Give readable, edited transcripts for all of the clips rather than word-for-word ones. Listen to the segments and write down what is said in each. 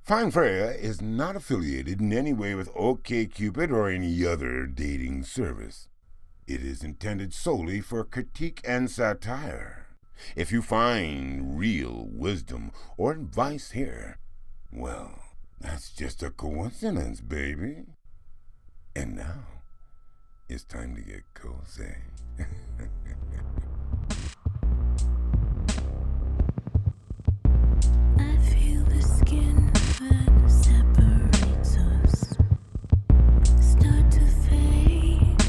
Find Freyja is not affiliated in any way with OkCupid or any other dating service. It is intended solely for critique and satire. If you find real wisdom or advice here, well, that's just a coincidence, baby. And now, it's time to get cozy. I feel the skin that separates us start to fade,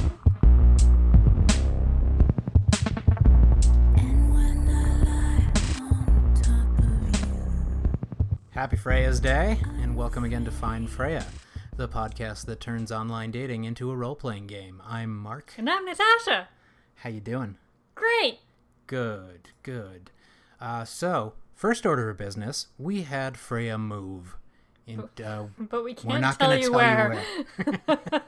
and when I lie on top of you. Happy Freyja's Day, and welcome again to Find Freyja, the podcast that turns online dating into a role-playing game. I'm Mark. And I'm Natasha. How you doing? Great. Good. So, first order of business, we had Freyja move. But we we're can't not tell gonna you tell where. you where.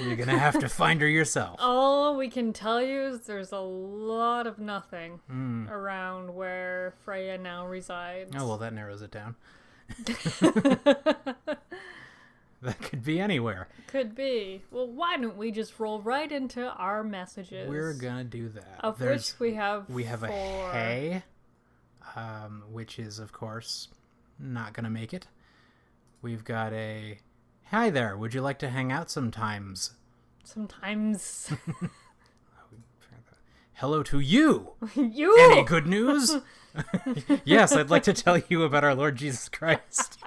You're going to have to find her yourself. All we can tell you is there's a lot of nothing around where Freyja now resides. Oh, well, that narrows it down. That could be anywhere. Could be. Well, why don't we just roll right into our messages? We're going to do that. Of which we have a four. hey, which is, of course, not going to make it. We've got a, hi there, would you like to hang out sometimes? Sometimes. Hello to you! You! Any good news? Yes, I'd like to tell you about our Lord Jesus Christ.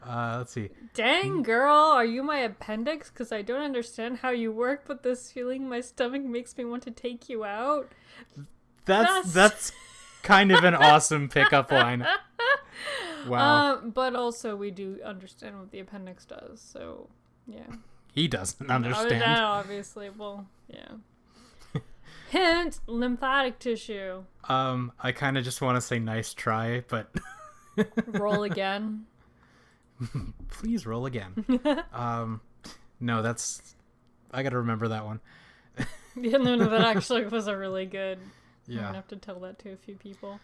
Let's see. Dang, girl, are you my appendix? Because I don't understand how you work, but this feeling in my stomach makes me want to take you out. That's kind of an awesome pickup line. Wow. But also, we do understand what the appendix does, so, yeah. He doesn't understand. No, obviously. Well, yeah. Hint, lymphatic tissue. I kind of just want to say nice try, but... Roll again. Please roll again. No, that's... I gotta remember that one. Yeah, no, that actually was a really good... Yeah. I'm gonna have to tell that to a few people.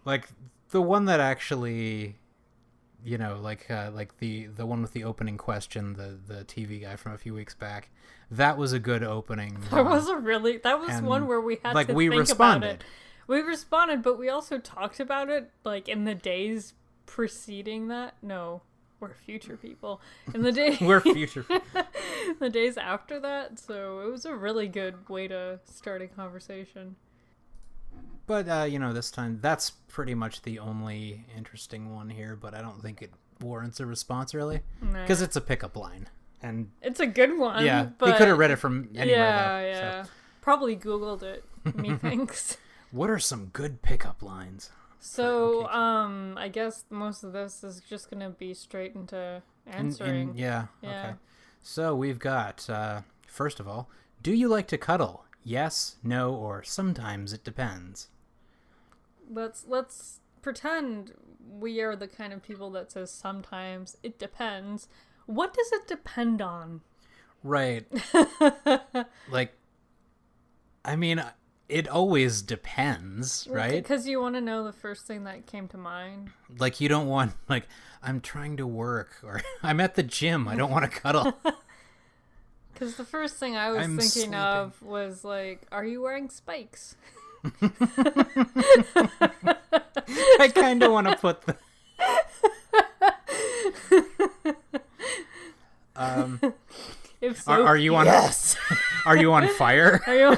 Like, the one that actually... You know, like the one with the opening question, the TV guy from a few weeks back. That was a good opening. That was one where we had to we think responded. about it. We responded, but we also talked about it, like, in the days preceding that. No, we're future people. In the day, We're future. the days after that. So it was a really good way to start a conversation. But, you know, this time, that's pretty much the only interesting one here, but I don't think it warrants a response, really. Because it's a pickup line. And it's a good one. yeah, but he could have read it from anywhere, Yeah. though. So. Probably Googled it, methinks. What are some good pickup lines? So, I guess most of this is just going to be straight into answering. Yeah, okay. So we've got, first of all, do you like to cuddle? Yes, no, or sometimes it depends. Let's pretend we are the kind of people that says sometimes it depends. What does it depend on? Right. Like, I mean, it always depends, right? Because you want to know the first thing that came to mind. Like, you don't want, like, I'm trying to work, or I'm at the gym, I don't want to cuddle. Because the first thing I was thinking sleeping. of was, like, are you wearing spikes? I kind of want to put the... If so, Are you on... Yes! Are you on fire? Are you,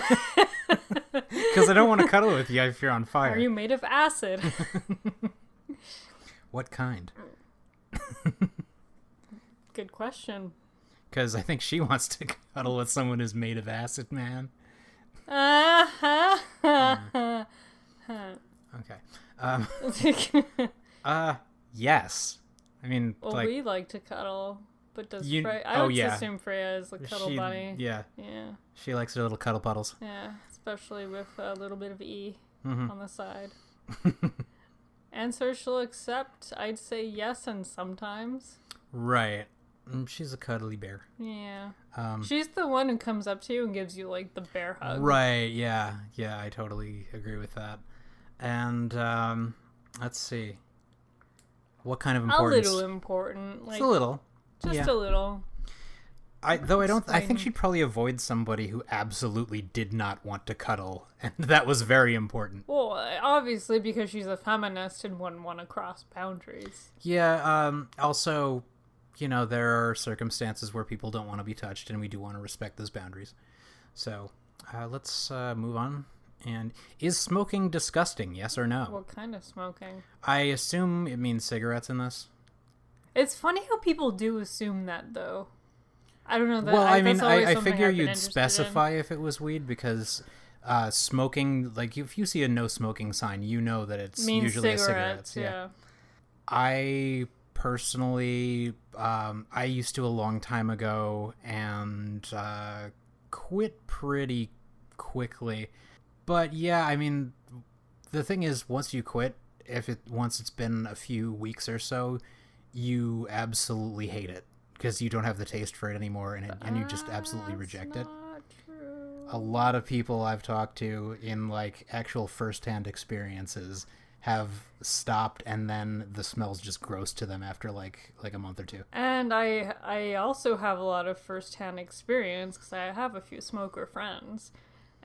Because I don't want to cuddle with you if you're on fire. are you made of acid? What kind? Good question. Because I think she wants to cuddle with someone who's made of acid, man. Okay. Yes. I mean, Well, like... we like to cuddle, but does You- Freyja... I oh, would yeah. assume Freyja is a cuddle she, bunny. Yeah. Yeah, She likes her little cuddle puddles. yeah, especially with a little bit of E Mm-hmm. on the side. Answer she'll accept, I'd say yes and sometimes. Right. She's a cuddly bear. Yeah. She's the one who comes up to you and gives you, like, the bear hug. Right, yeah. Yeah, I totally agree with that. And, Let's see. What kind of A importance? little important. Like, It's a little. Just Yeah. a little. I think Explain. she'd probably avoid somebody who absolutely did not want to cuddle, and that was very important. Well, obviously because she's a feminist and wouldn't want to cross boundaries. Yeah, also, there are circumstances where people don't want to be touched, and we do want to respect those boundaries. So, let's move on. And is smoking disgusting, yes or no? What kind of smoking? I assume it means cigarettes in this. It's funny how people do assume that, though. I don't know. Well, I mean, that's always I something figure I've been you'd interested specify if it was weed because smoking, like if you see a no smoking sign, you know that it's in. Means usually cigarettes, a cigarette. yeah. I personally, I used to a long time ago and quit pretty quickly. But yeah, I mean, the thing is, once you quit, once it's been a few weeks or so, you absolutely hate it because you don't have the taste for it anymore, and you just absolutely reject it. Not true. A lot of people I've talked to in like actual firsthand experiences have stopped, and then the smell's just gross to them after like a month or two. And I also have a lot of first-hand experience because I have a few smoker friends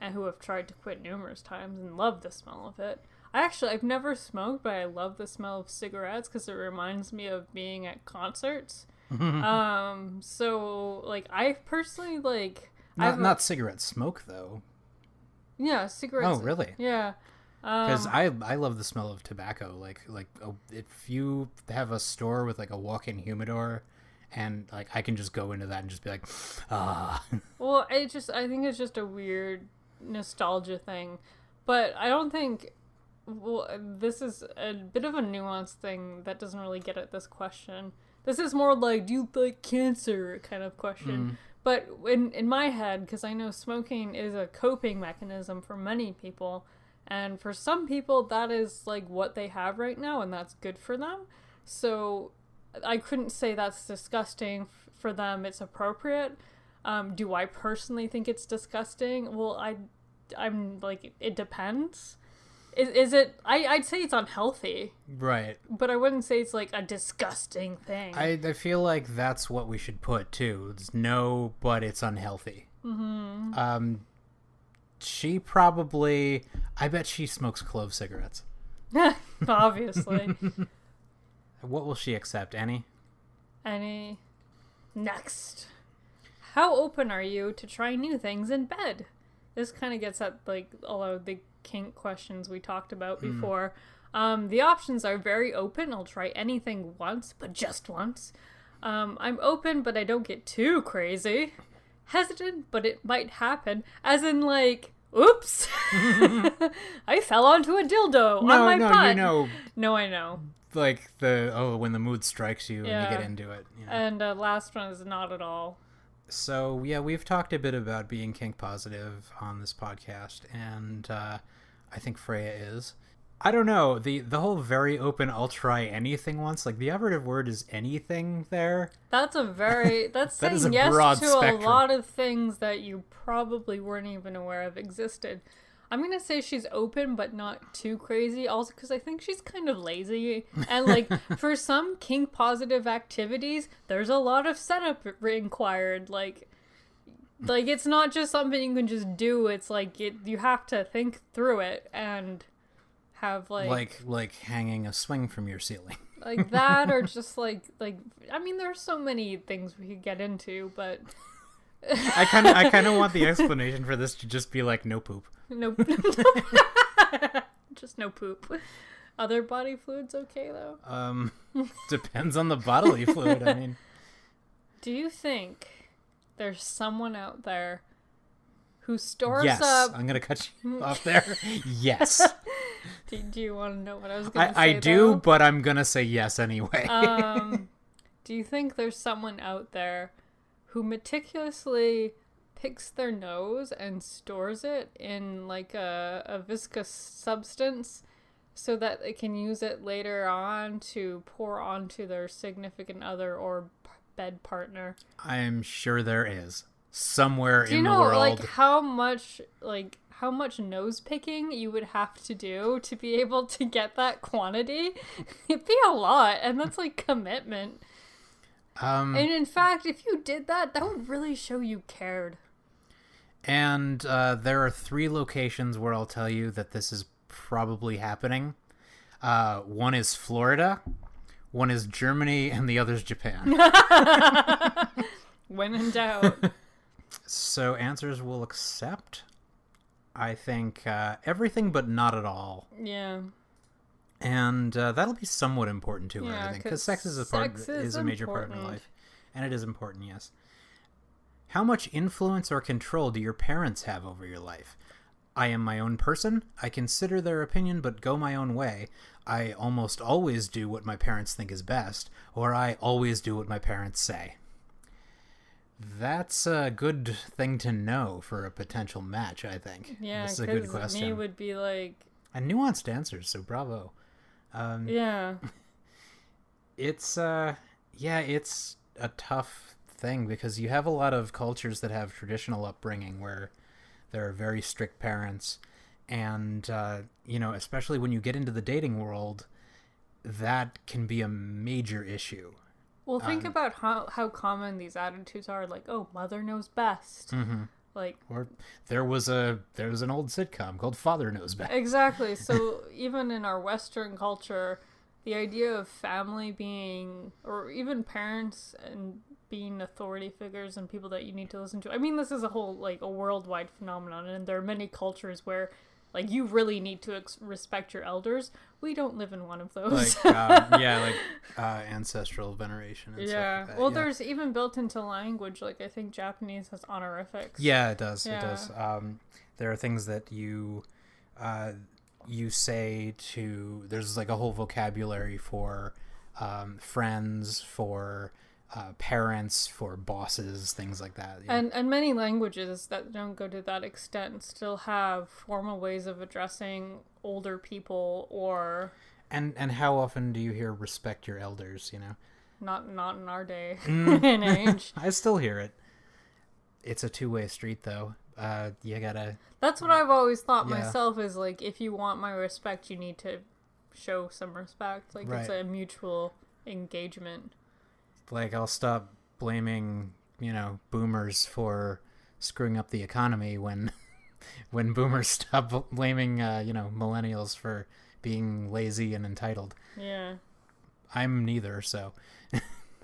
and who have tried to quit numerous times and love the smell of it. I've never smoked, but I love the smell of cigarettes because it reminds me of being at concerts. So like I personally like Not cigarette smoke though. yeah, cigarettes. Oh, really? Yeah. Because I love the smell of tobacco. If you have a store with like a walk-in humidor, and like I can just go into that and just be like, ah. Well, I think it's just a weird nostalgia thing, but I don't think. Well, this is a bit of a nuanced thing that doesn't really get at this question. This is more like, do you like cancer kind of question. But in my head, because I know smoking is a coping mechanism for many people, and for some people that is like what they have right now, and that's good for them. So I couldn't say that's disgusting for them. It's appropriate. Do I personally think it's disgusting? Well, I'm like, it depends. Is it? I'd say it's unhealthy. Right. But I wouldn't say it's like a disgusting thing. I feel like that's what we should put too. It's no, but it's unhealthy. Mm-hmm. She probably. I bet she smokes clove cigarettes. Obviously. What will she accept? Any? Next. How open are you to try new things in bed? This kind of gets at like all of the kink questions we talked about before. The options are very open. I'll try anything once, but just once. I'm open, but I don't get too crazy. Hesitant, but it might happen. As in, like, oops, I fell onto a dildo on my butt. No, I know. Like when the mood strikes you and you get into it. You know? And last one is not at all. So, yeah, we've talked a bit about being kink positive on this podcast, and I think Freyja is. I don't know, the whole very open, I'll try anything once, like, the operative word is anything there. That's That saying is a yes broad to spectrum. a lot of things that you probably weren't even aware of existed. I'm going to say she's open, but not too crazy. Also, because I think she's kind of lazy. And, like, for some kink-positive activities, there's a lot of setup required. Like, it's not just something you can just do. It's, like, you have to think through it and have, Like hanging a swing from your ceiling. Like that, or just, like, I mean, there's so many things we could get into, but... I kind of want the explanation for this to just be like, no poop. Nope. Just no poop. Other body fluids okay though? Depends on the bodily fluid. I mean, do you think there's someone out there who stores yes. up? I'm gonna cut you off there. Yes. Do you want to know what I was gonna say? I do, though? but I'm gonna say yes anyway. Do you think there's someone out there who meticulously picks their nose and stores it in like a viscous substance so that they can use it later on to pour onto their significant other or bed partner? I'm sure there is somewhere Do you in know the world. like how much how much nose picking you would have to do to be able to get that quantity. It'd be a lot, and that's like commitment. And in fact, if you did that, that would really show you cared. And there are 3 locations where I'll tell you that this is probably happening. One is Florida, one is Germany, and the other's Japan. When in doubt. So answers will accept, I think, everything but not at all. Yeah. And that'll be somewhat important to her, Yeah, I think, because 'cause sex is sex is a major part of her important. life. And it is important, yes. How much influence or control do your parents have over your life? I am my own person. I consider their opinion but go my own way. I almost always do what my parents think is best, or I always do what my parents say. That's a good thing to know for a potential match, I think. Yeah, this is a good because question. me would be like, And nuanced answers, so bravo. yeah. It's it's a tough thing because you have a lot of cultures that have traditional upbringing where there are very strict parents, and especially when you get into the dating world, that can be a major issue. Well, think about how common these attitudes are. Like, oh, mother knows best. Mm-hmm. Like, Or there was an old sitcom called Father Knows Best. exactly. So even in our Western culture, the idea of family being, or even parents and being authority figures and people that you need to listen to. I mean, this is a whole, like, a worldwide phenomenon, and there are many cultures where, like, you really need to respect your elders. We don't live in one of those. Ancestral veneration and yeah. stuff like that. Well, yeah. there's even built into language, like, I think Japanese has honorifics. Yeah, it does. Yeah. It does. There are things that you say to. There's like a whole vocabulary for friends, for parents, for bosses, things like that. Yeah. And many languages that don't go to that extent still have formal ways of addressing older people, or and how often do you hear "respect your elders"? not in our day and age. I still hear it. It's a two-way street, though. You gotta. That's what I've always thought Yeah. myself, is like, if you want my respect, you need to show some respect. Like, it's Right. a mutual engagement. Like, I'll stop blaming, boomers for screwing up the economy when boomers stop blaming, millennials for being lazy and entitled. Yeah. I'm neither, so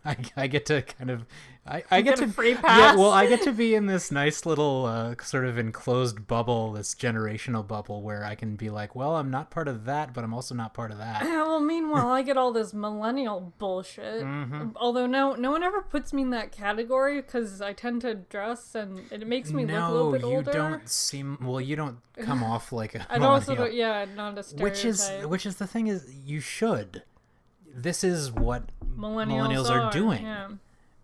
I get to kind of I get get a to free Yeah, pass. well, I get to be in this nice little sort of enclosed bubble, this generational bubble where I can be like, well, I'm not part of that, but I'm also not part of that. Well, meanwhile, I get all this millennial bullshit. Mm-hmm. Although no one ever puts me in that category because I tend to dress and it makes me look a little bit older. You don't come off like a I also millennial. not a stereotype. Which is the thing is you should. This is what millennials are doing. Yeah.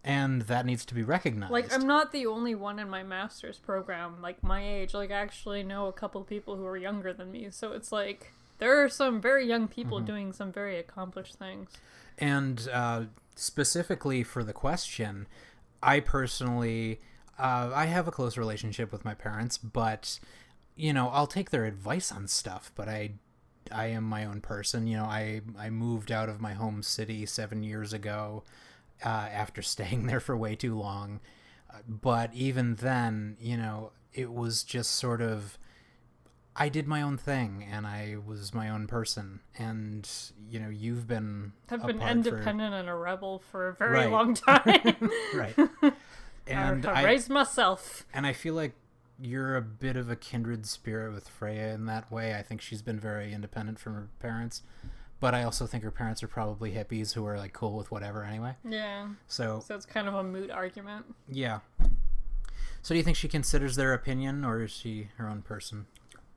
And that needs to be recognized. Like, I'm not the only one in my master's program, like, my age. Like, I actually know a couple people who are younger than me. So it's like, there are some very young people doing some very accomplished things. And specifically for the question, I personally, I have a close relationship with my parents, but, I'll take their advice on stuff, but I am my own person. I moved out of my home city 7 years ago after staying there for way too long. But even then, it was just sort of, I did my own thing and I was my own person. And, you've been I've been apart independent and a rebel for a very Right. long time. Right. And I raised myself. And I feel like you're a bit of a kindred spirit with Freyja in that way. I think she's been very independent from her parents, but I also think her parents are probably hippies who are like cool with whatever anyway. Yeah. So So it's kind of a moot argument. yeah. So do you think she considers their opinion, or is she her own person?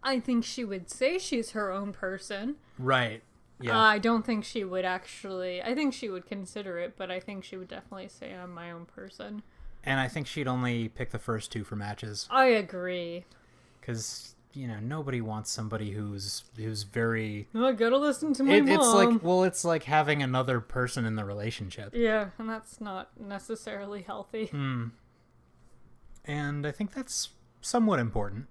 I think she would say she's her own person. Right. Yeah. I don't think she would actually. I think she would consider it, but I think she would definitely say I'm my own person. And I think she'd only pick the first two for matches, I agree. because nobody wants somebody who's very. I gotta listen to my It's mom. like it's like having another person in the relationship. Yeah, and that's not necessarily healthy. And I think that's somewhat important.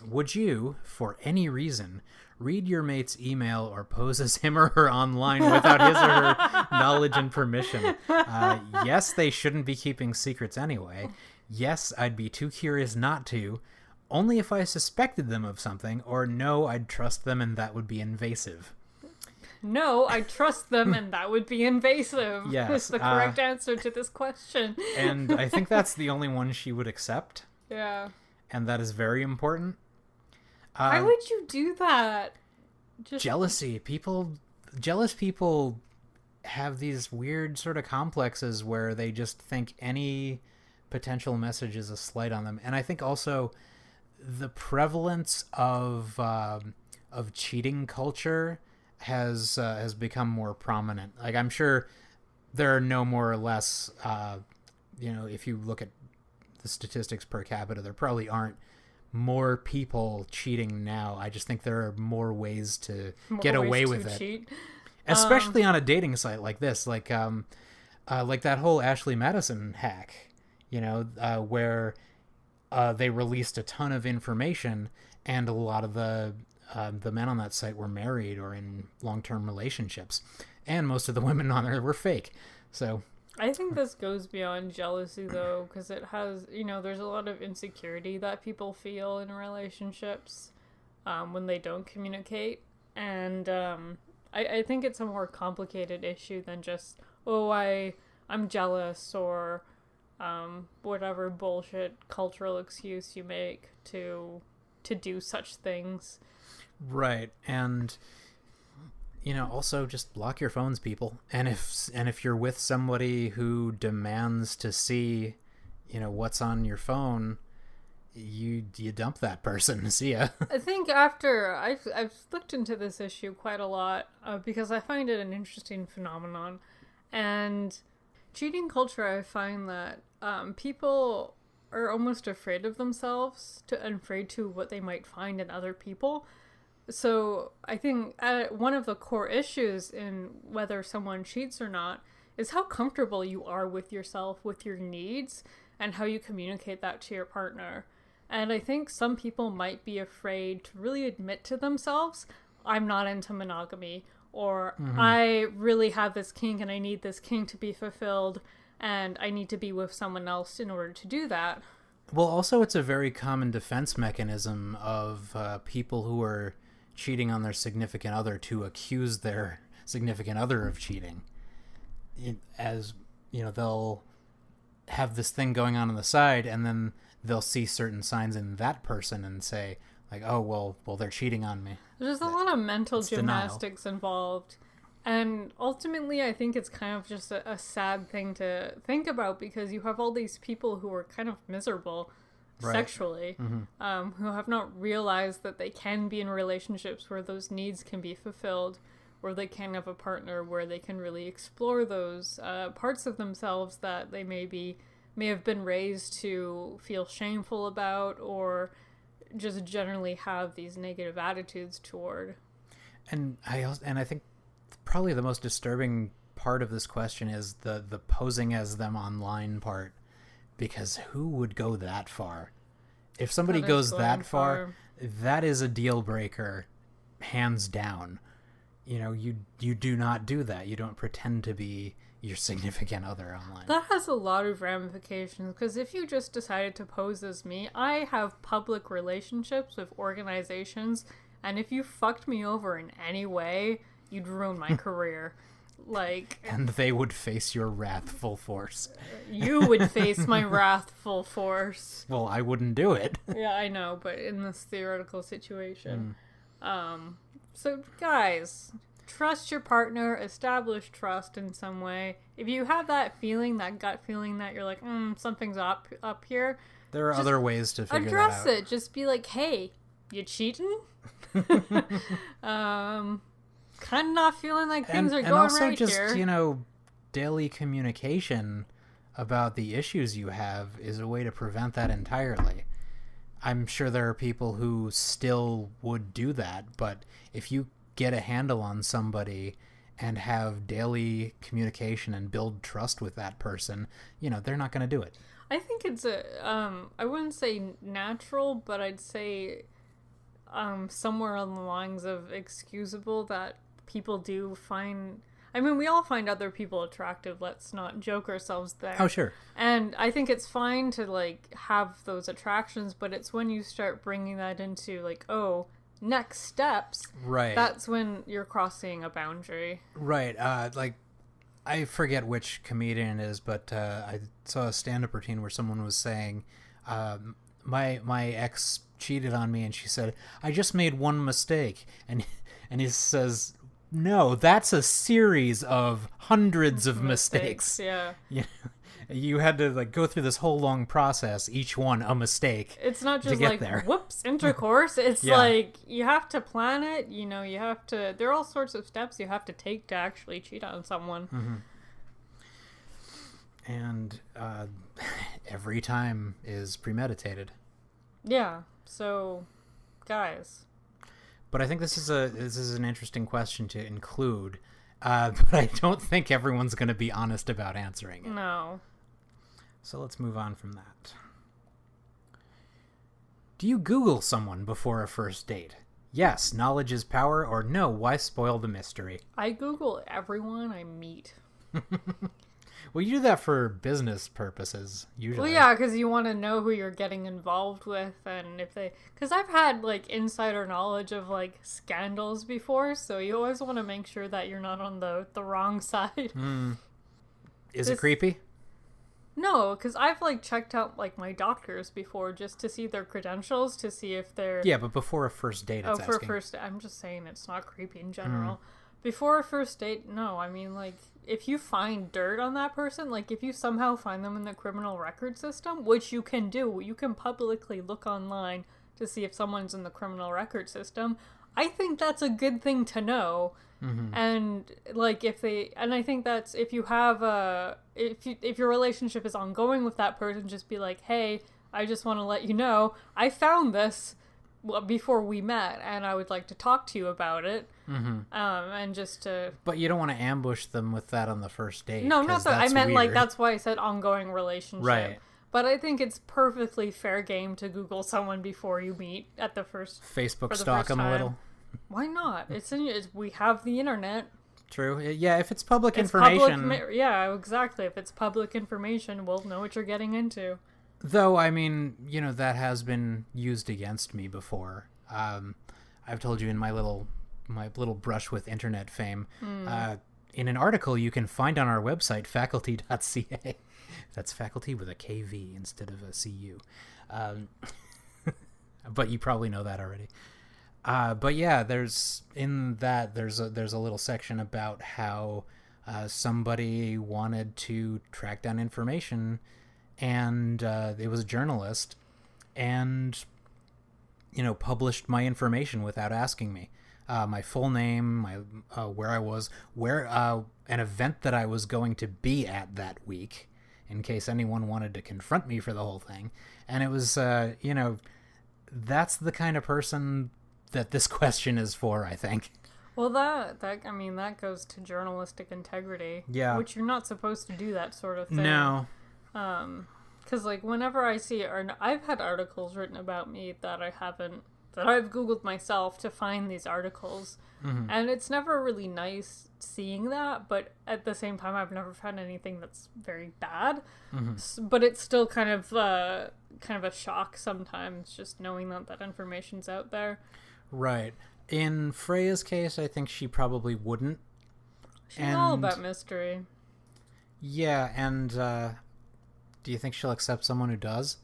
Would you, for any reason, read your mate's email or pose as him or her online without his or her knowledge and permission? Yes, they shouldn't be keeping secrets anyway. Yes, I'd be too curious not to, only if I suspected them of something, or no, I'd trust them and that would be invasive. No, I trust them and that would be invasive. Yes, is the correct answer to this question. And I think that's the only one she would accept, Yeah. and that is very important. Why would you do that? Just Jealousy. Jealous people have these weird sort of complexes where they just think any potential message is a slight on them. And I think also the prevalence of cheating culture has become more prominent. Like, I'm sure there are no more or less, if you look at the statistics per capita, there probably aren't more people cheating now. I just think there are more ways to get away with it. Cheat. Especially on a dating site like this, like that whole Ashley Madison hack, where they released a ton of information, and a lot of the men on that site were married or in long-term relationships, and most of the women on there were fake. So I think this goes beyond jealousy, though, because it has, there's a lot of insecurity that people feel in relationships when they don't communicate. And I think it's a more complicated issue than just, I'm jealous, or whatever bullshit cultural excuse you make to do such things. Right. And also just block your phones, people. And if you're with somebody who demands to see, what's on your phone, you dump that person. See ya. I think after I've looked into this issue quite a lot because I find it an interesting phenomenon, and cheating culture, I find that people are almost afraid of themselves and afraid to what they might find in other people. So I think one of the core issues in whether someone cheats or not is how comfortable you are with yourself, with your needs, and how you communicate that to your partner. And I think some people might be afraid to really admit to themselves, I'm not into monogamy, or I really have this kink and I need this kink to be fulfilled, and I need to be with someone else in order to do that. Well, also it's a very common defense mechanism of people who are cheating on their significant other to accuse their significant other of cheating. They'll have this thing going on the side, and then they'll see certain signs in that person and say, like, oh, well, they're cheating on me. There's a lot of mental gymnastics involved. And ultimately, I think it's kind of just a sad thing to think about, because you have all these people who are kind of miserable sexually, who have not realized that they can be in relationships where those needs can be fulfilled, or they can have a partner where they can really explore those parts of themselves that they may have been raised to feel shameful about, or just generally have these negative attitudes toward. And I think probably the most disturbing part of this question is the posing as them online part, because who would go that far? If somebody goes that far, that is a deal breaker, hands down. You do not do that. You don't pretend to be your significant other online. That has a lot of ramifications, because if you just decided to pose as me, I have public relationships with organizations, and if you fucked me over in any way, you'd ruin my career. And they would face your wrathful force. You would face my wrathful force. Well, I wouldn't do it. Yeah, I know, but in this theoretical situation. So, guys, trust your partner, establish trust in some way. If you have that feeling, that gut feeling that you're like, something's up here. There are other ways to figure that out. Address it. Just be like, hey, you cheating? Kind of not feeling like things are going right here. And also just, daily communication about the issues you have is a way to prevent that entirely. I'm sure there are people who still would do that, but if you get a handle on somebody and have daily communication and build trust with that person, they're not going to do it. I think it's I wouldn't say natural, but I'd say somewhere on the lines of excusable that people do find. I mean, we all find other people attractive. Let's not joke ourselves there. Oh, sure. And I think it's fine to, like, have those attractions, but it's when you start bringing that into, like, oh, next steps. Right. That's when you're crossing a boundary. Right. Like, I forget which comedian it is, but I saw a stand-up routine where someone was saying, my ex cheated on me, and she said, I just made one mistake. And he says, no, that's a series of hundreds of mistakes. Yeah. You had to, like, go through this whole long process, each one a mistake. It's not to just get like, there. whoops, intercourse. It's Yeah. like, you have to plan it, you know, you have to, there are all sorts of steps you have to take to actually cheat on someone. Mm-hmm. And every time is premeditated. Yeah, so, guys. But I think this is an interesting question to include. But I don't think everyone's going to be honest about answering it. No. So let's move on from that. Do you Google someone before a first date? Yes, knowledge is power, or no, why spoil the mystery? I Google everyone I meet. Well, you do that for business purposes, usually. Well, yeah, because you want to know who you're getting involved with, and if they... Because I've had, like, insider knowledge of, like, scandals before, so you always want to make sure that you're not on the wrong side. Is it creepy? No, because I've, like, checked out, like, my doctors before just to see their credentials, to see if they're... Yeah, but before a first date, it's for asking. a first... I'm just saying it's not creepy in general. Before a first date, no. I mean, like, if you find dirt on that person, like, if you somehow find them in the criminal record system, which you can do, you can publicly look online to see if someone's in the criminal record system, I think that's a good thing to know. And, like, I think that's, if you have if your relationship is ongoing with that person, just be like, hey, I just want to let you know, I found this before we met, and I would like to talk to you about it. And just to... But you don't want to ambush them with that on the first date. No, not that. I meant, weird. like, that's why I said ongoing relationship. Right. But I think it's perfectly fair game to Google someone before you meet at the first... Facebook stalk them a little. Why not? We have the internet. True. Yeah, if it's public It's information... yeah, exactly. If it's public information, we'll know what you're getting into. Though, I mean, you know, that has been used against me before. I've told you in my little brush with internet fame. In an article you can find on our website, faculty.ca. That's faculty with a KV instead of a CU. But you probably know that already. But yeah, there's a little section about how somebody wanted to track down information, and it was a journalist, and, you know, published my information without asking me. My full name, where I was, an event that I was going to be at that week, in case anyone wanted to confront me for the whole thing. And it was, you know, that's the kind of person that this question is for, I think. Well, that goes to journalistic integrity. Yeah. Which you're not supposed to do that sort of thing. No. Because, like, whenever I see, I've had articles written about me that I've Googled myself to find these articles. And it's never really nice seeing that, but at the same time, I've never found anything that's very bad. But it's still kind of a shock sometimes, just knowing that information's out there. Right. In Freyja's case, I think she probably wouldn't. She's all about mystery. Yeah, and do you think she'll accept someone who does?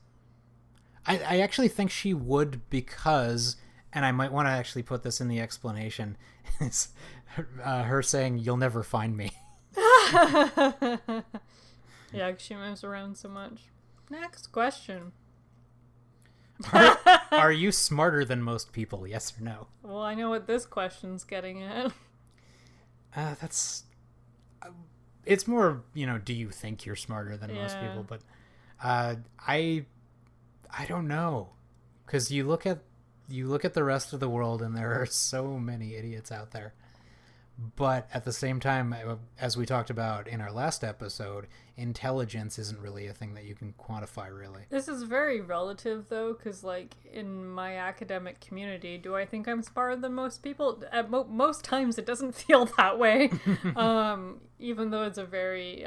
I actually think she would, because, and I might want to actually put this in the explanation, is her saying, "You'll never find me." Yeah, 'cause she moves around so much. Next question. Are you smarter than most people, yes or no? Well, I know what this question's getting at. It's more, you know, do you think you're smarter than most people? But I don't know, because you look at the rest of the world, and there are so many idiots out there. But at the same time, as we talked about in our last episode, intelligence isn't really a thing that you can quantify, really. This is very relative, though, because, like, in my academic community, do I think I'm smarter than most people? At most times, it doesn't feel that way, even though it's a very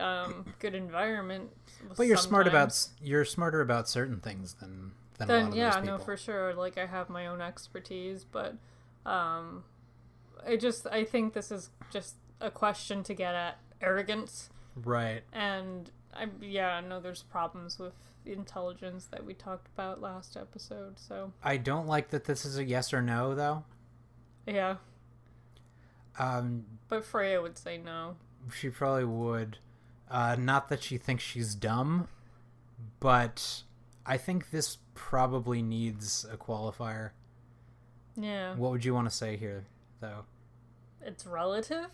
good environment. But you're sometimes. you're smarter about certain things than a lot Then, of yeah, those people. no, for sure. Like, I have my own expertise, but I think this is just a question to get at arrogance. Right. And I know there's problems with intelligence that we talked about last episode, so I don't like that this is a yes or no, though. yeah. Um, But Freyja would say no. she probably would. Not that she thinks she's dumb, but I think this probably needs a qualifier. Yeah. What would you want to say here, though? It's relative?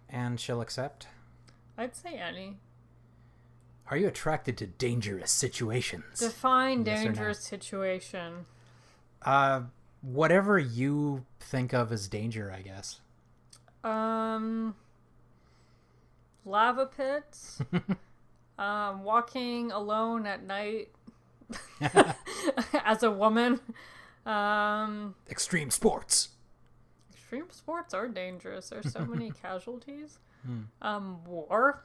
And she'll accept? I'd say any. Are you attracted to dangerous situations? Define Yes or no? dangerous situation. Whatever you think of as danger, I guess. Lava pits. Walking alone at night as a woman. Extreme sports. Extreme sports are dangerous. There's so many casualties. War.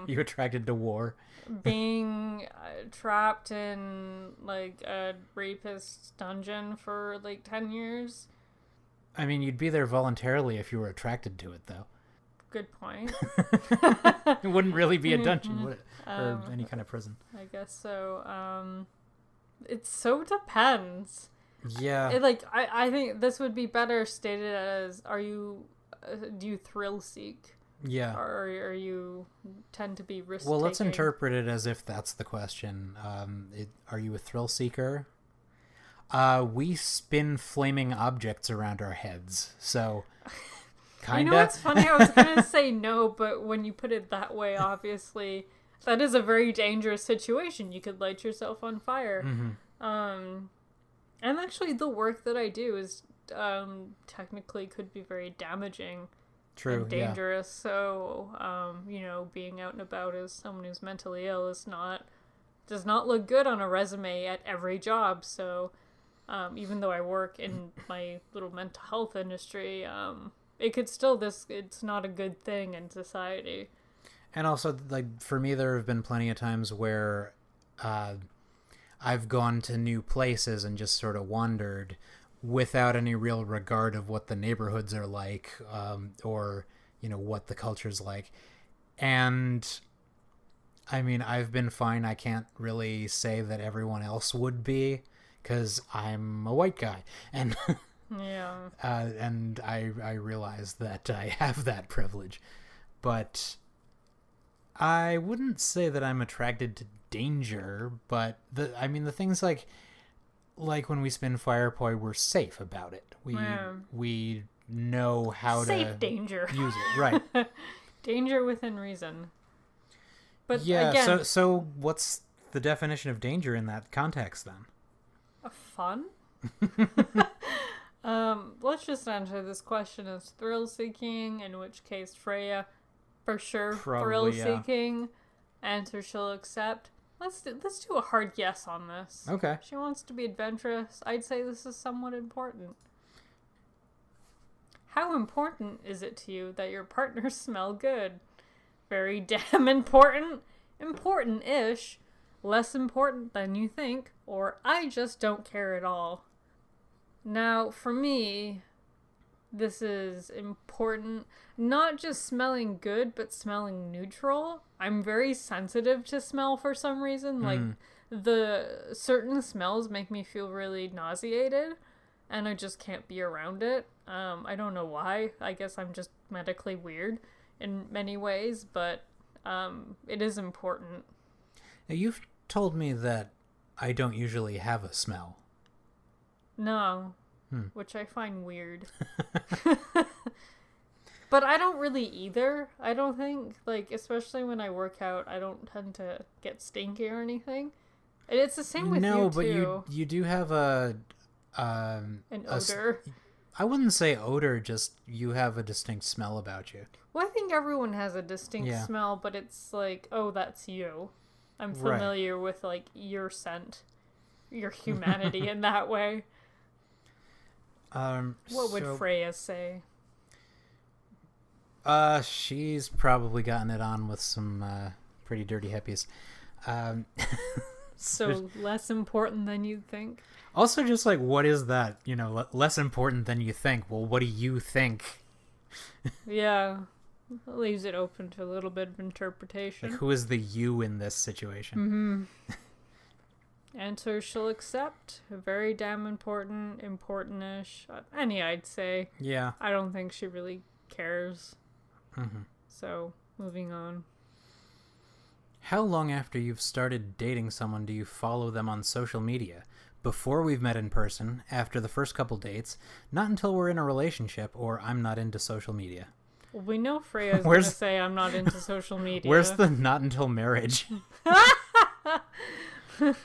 You attracted to war? Being trapped in like a rapist dungeon for like 10 years. I mean, you'd be there voluntarily if you were attracted to it, though. Good point. It wouldn't really be a dungeon, would it? Or any kind of prison. I guess so. It so depends. Yeah. I think this would be better stated as, do you thrill seek? Yeah. Or are you tend to be risk Well, let's taking? interpret it as if that's the question. Are you a thrill seeker? We spin flaming objects around our heads, so kinda. You know what's funny? I was gonna say no, but when you put it that way, obviously, that is a very dangerous situation. You could light yourself on fire. Mm-hmm. And actually, the work that I do is technically could be very damaging. True. And dangerous. So, being out and about as someone who's mentally ill does not look good on a resume at every job. So, even though I work in my little mental health industry, it could still it's not a good thing in society. And also, like, for me, there have been plenty of times where I've gone to new places and just sort of wandered without any real regard of what the neighborhoods are like, or, what the culture's like. And, I mean, I've been fine. I can't really say that everyone else would be, because I'm a white guy. And Yeah. and I realize that I have that privilege. But I wouldn't say that I'm attracted to danger, but the things like when we spin fire poi, we're safe about it. We know how Safe to danger. use it, right? Danger within reason. But Yeah. again, So what's the definition of danger in that context then? fun? Let's just answer this question as thrill seeking, in which case Freyja for sure Probably, thrill seeking. Answer she'll accept. Let's do a hard yes on this. Okay. She wants to be adventurous. I'd say this is somewhat important. How important is it to you that your partners smell good? Very damn important. Important-ish. Less important than you think. Or I just don't care at all. Now, for me, this is important. Not just smelling good, but smelling neutral. I'm very sensitive to smell for some reason. Like, the certain smells make me feel really nauseated, and I just can't be around it. I don't know why. I guess I'm just medically weird in many ways, but it is important. Now, you've told me that I don't usually have a smell. No, which I find weird. But I don't really either, I don't think. Like, especially when I work out, I don't tend to get stinky or anything. And it's the same with you, too. No, but you do have An odor. I wouldn't say odor, just you have a distinct smell about you. Well, I think everyone has a distinct Yeah. smell, but it's like, oh, that's you. I'm Right. familiar with, like, your scent, your humanity in that way. What would Freyja say? She's probably gotten it on with some pretty dirty hippies. So less important than you'd think? Also, just like, what is that? Less important than you think. Well, what do you think? Yeah. It leaves it open to a little bit of interpretation. Like, who is the you in this situation? Answer she'll accept. Very damn important, important-ish. Any, I'd say. Yeah. I don't think she really cares. Mm-hmm. So, moving on. How long after you've started dating someone do you follow them on social media? Before we've met in person, after the first couple dates, not until we're in a relationship, or I'm not into social media. Well, we know Freyja's going to say I'm not into social media. Where's the not until marriage?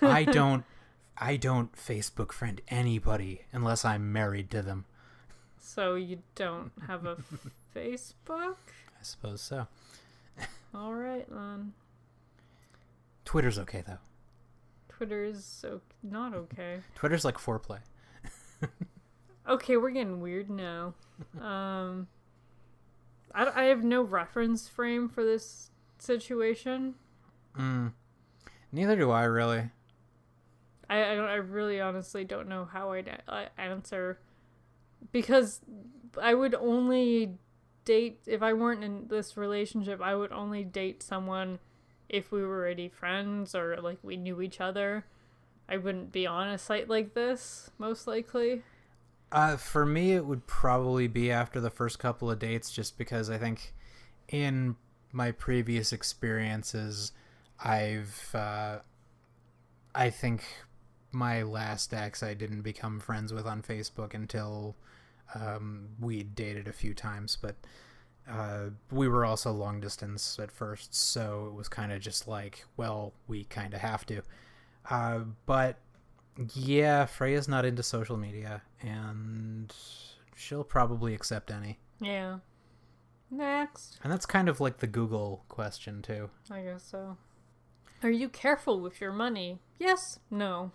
I don't Facebook friend anybody unless I'm married to them. So you don't have a Facebook? I suppose so. All right, then. Twitter's okay, though. Twitter's not okay. Twitter's like foreplay. Okay, we're getting weird now. I have no reference frame for this situation. Neither do I, really. I really honestly don't know how I'd answer, because I would only date, if I weren't in this relationship, I would only date someone if we were already friends or like we knew each other. I wouldn't be on a site like this, most likely. For me, it would probably be after the first couple of dates, just because I think in my previous experiences, I think my last ex I didn't become friends with on Facebook until we dated a few times, but we were also long distance at first, so it was kind of just like, well, we kind of have to. But yeah, Freyja's not into social media, and she'll probably accept any. Yeah. Next. And that's kind of like the Google question, too. I guess so. Are you careful with your money? Yes. No.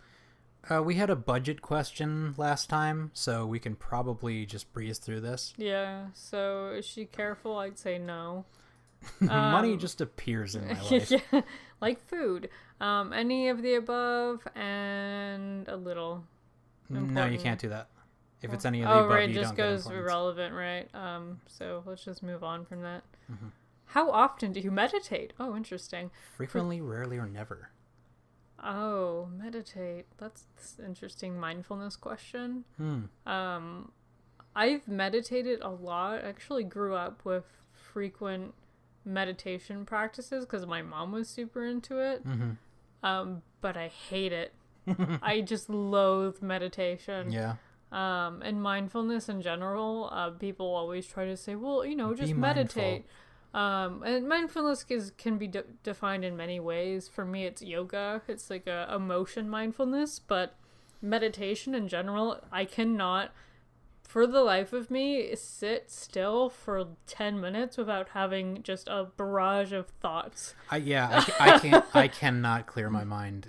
We had a budget question last time, so we can probably just breeze through this. Yeah. So is she careful? I'd say no. Money just appears in my life. Yeah, like food. Any of the above and a little. No, you Important. can't do that. If it's any of the above, right, you just don't get goes importance. irrelevant, right? So let's just move on from that. Mm-hmm. How often do you meditate? Oh, interesting. Frequently, rarely, or never. Oh, meditate. That's an interesting mindfulness question. I've meditated a lot. I actually grew up with frequent meditation practices because my mom was super into it. But I hate it. I just loathe meditation. Yeah. And mindfulness in general. People always try to say, well, just Be meditate. And mindfulness can be defined in many ways. For me, it's yoga. It's like a emotion mindfulness, but meditation in general, I cannot, for the life of me, sit still for 10 minutes without having just a barrage of thoughts. I can't. I cannot clear my mind.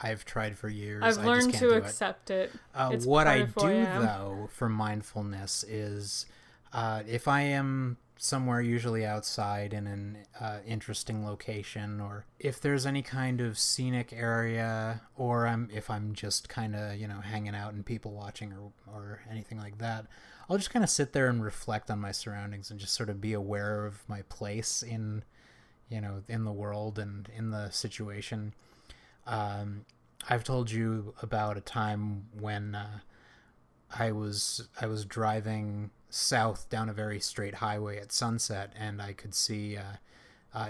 I've tried for years. I've I learned just to can't do accept it. It's what part I of who do am. though for mindfulness is, if I am somewhere usually outside in an interesting location, or if there's any kind of scenic area, or if I'm just kind of hanging out and people watching or anything like that, I'll just kind of sit there and reflect on my surroundings and just sort of be aware of my place in the world and in the situation. I've told you about a time when I was driving south down a very straight highway at sunset, and I could see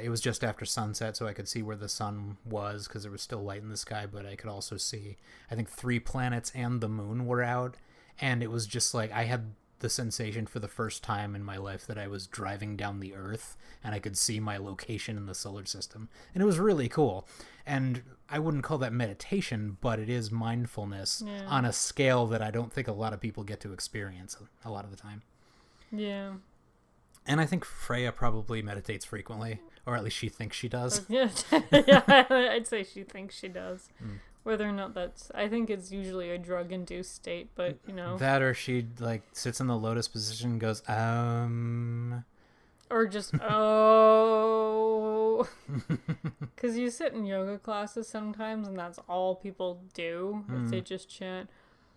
it was just after sunset, so I could see where the sun was because there was still light in the sky, but I could also see, I think, 3 planets and the moon were out, and it was just like I had the sensation for the first time in my life that I was driving down the Earth and I could see my location in the solar system. And it was really cool. And I wouldn't call that meditation, but it is mindfulness on a scale that I don't think a lot of people get to experience a lot of the time. Yeah. And I think Freyja probably meditates frequently, or at least she thinks she does. Yeah, I'd say she thinks she does. Whether or not I think it's usually a drug-induced state, but, you know. That or she, like, sits in the lotus position and goes, Or just, oh. Because you sit in yoga classes sometimes, and that's all people do. They just chant,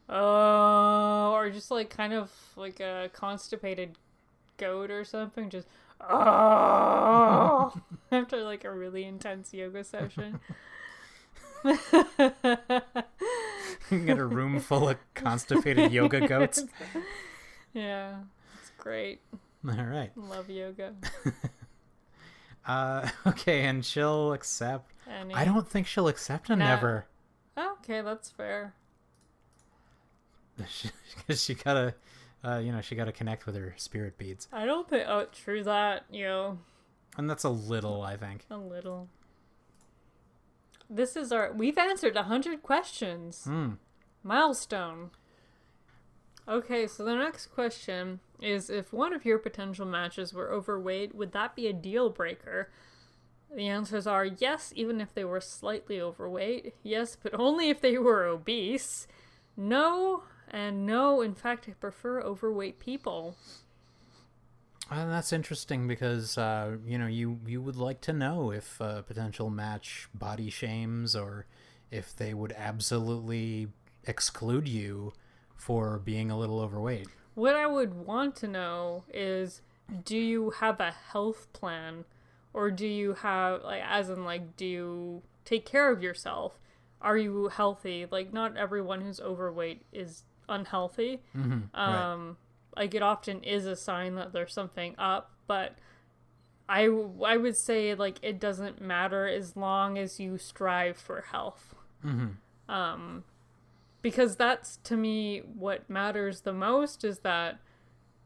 oh, or just, like, kind of like a constipated goat or something, just, oh, after, like, a really intense yoga session. You get a room full of constipated yoga goats. Yeah, it's great. All right. Love yoga. Okay, and she'll accept. Any... I don't think she'll accept a never. Okay, that's fair. She gotta, she gotta connect with her spirit beads. I don't think. Oh, true that. And that's a little, I think. A little. This is we've answered 100 questions. Milestone. Okay, so the next question is, if one of your potential matches were overweight, would that be a deal breaker? The answers are yes, even if they were slightly overweight. Yes, but only if they were obese. No, and no, in fact, I prefer overweight people. That's interesting because, you would like to know if a potential match body shames or if they would absolutely exclude you for being a little overweight. What I would want to know is, do you have a health plan? Or do you have, do you take care of yourself? Are you healthy? Like, not everyone who's overweight is unhealthy. Right. Like, it often is a sign that there's something up, but I would say, like, it doesn't matter as long as you strive for health. Because that's, to me, what matters the most is that,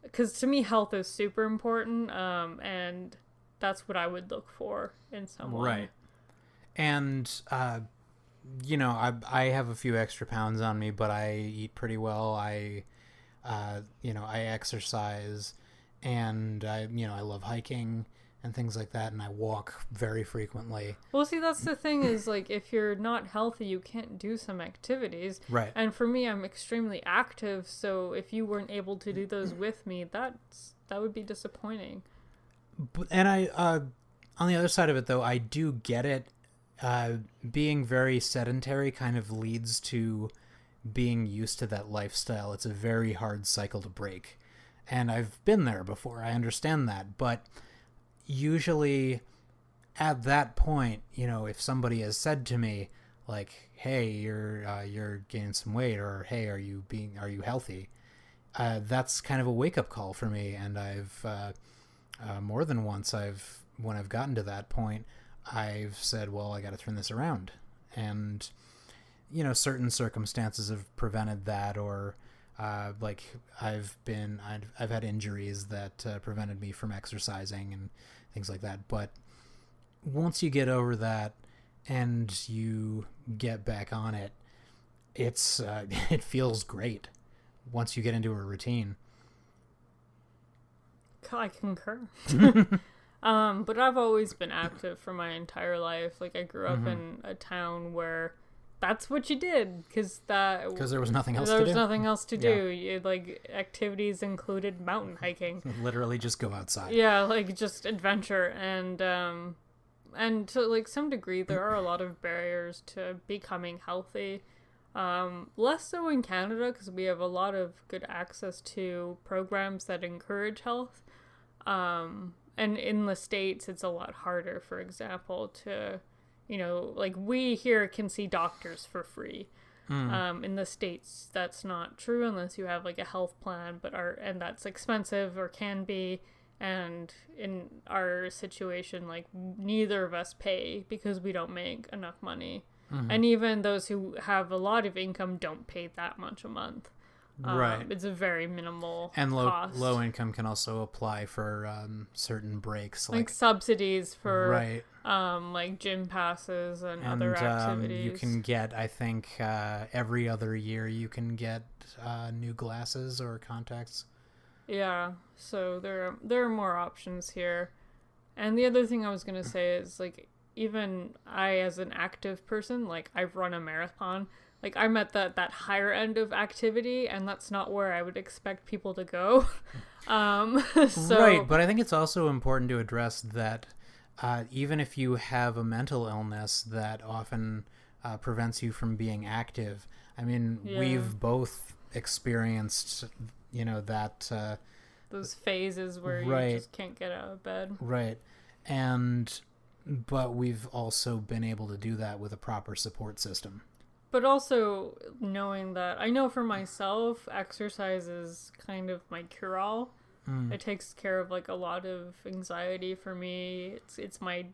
because to me, health is super important, and that's what I would look for in someone. Right. And, I have a few extra pounds on me, but I eat pretty well. I exercise, and I love hiking and things like that, and I walk very frequently. Well, see, that's the thing is, like, if you're not healthy, you can't do some activities. Right. And for me, I'm extremely active, so if you weren't able to do those with me, that would be disappointing. And I, on the other side of it, though, I do get it. Being very sedentary kind of leads to being used to that lifestyle. It's a very hard cycle to break. And I've been there before. I understand that. But usually at that point, if somebody has said to me, like, hey, you're gaining some weight, or hey, are you healthy? That's kind of a wake-up call for me. And I've more than once, when I've gotten to that point, I've said, well, I got to turn this around. And certain circumstances have prevented that, or I've had injuries that prevented me from exercising and things like that. But once you get over that and you get back on it, it's it feels great once you get into a routine. I concur. But I've always been active for my entire life. Like, I grew up in a town where that's what you did, because there was nothing else to do. There was nothing else to do. You, like, activities included mountain hiking. Literally just go outside. Yeah, like, just adventure. And to, like, some degree, there are a lot of barriers to becoming healthy. Less so in Canada, because we have a lot of good access to programs that encourage health. And in the States, it's a lot harder, for example, to, like, we here can see doctors for free. In the States, that's not true unless you have, like, a health plan, and that's expensive or can be. And in our situation, like, neither of us pay because we don't make enough money. And even those who have a lot of income don't pay that much a month. Right. It's a very minimal And cost. low income can also apply for certain breaks, like subsidies for right. like gym passes and other And activities. you can get, I think, every other year you can get new glasses or contacts. Yeah, so there are more options here. And the other thing I was gonna say is, like, even I, as an active person, like, I've run a marathon. Like, I'm at that higher end of activity, and that's not where I would expect people to go. So, Right, but I think it's also important to address that even if you have a mental illness that often prevents you from being active, I mean, Yeah. we've both experienced, that. those phases where Right. you just can't get out of bed. Right. But we've also been able to do that with a proper support system. But also knowing that, I know for myself, exercise is kind of my cure-all. It takes care of, like, a lot of anxiety for me. It's my,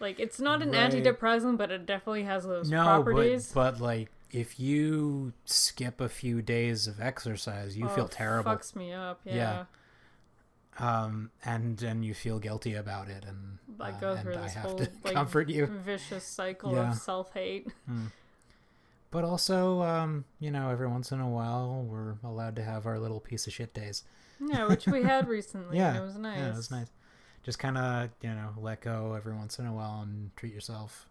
like, it's not an Right. antidepressant, but it definitely has those No, properties. but like if you skip a few days of exercise, you feel It terrible. fucks me up, yeah. And you feel guilty about it, and I go through and I this have whole, to like, comfort you. vicious cycle Yeah. of self-hate. But also, every once in a while, we're allowed to have our little piece of shit days. Yeah, which we had recently, Yeah, and it was nice. Yeah, it was nice. Just kind of, let go every once in a while and treat yourself,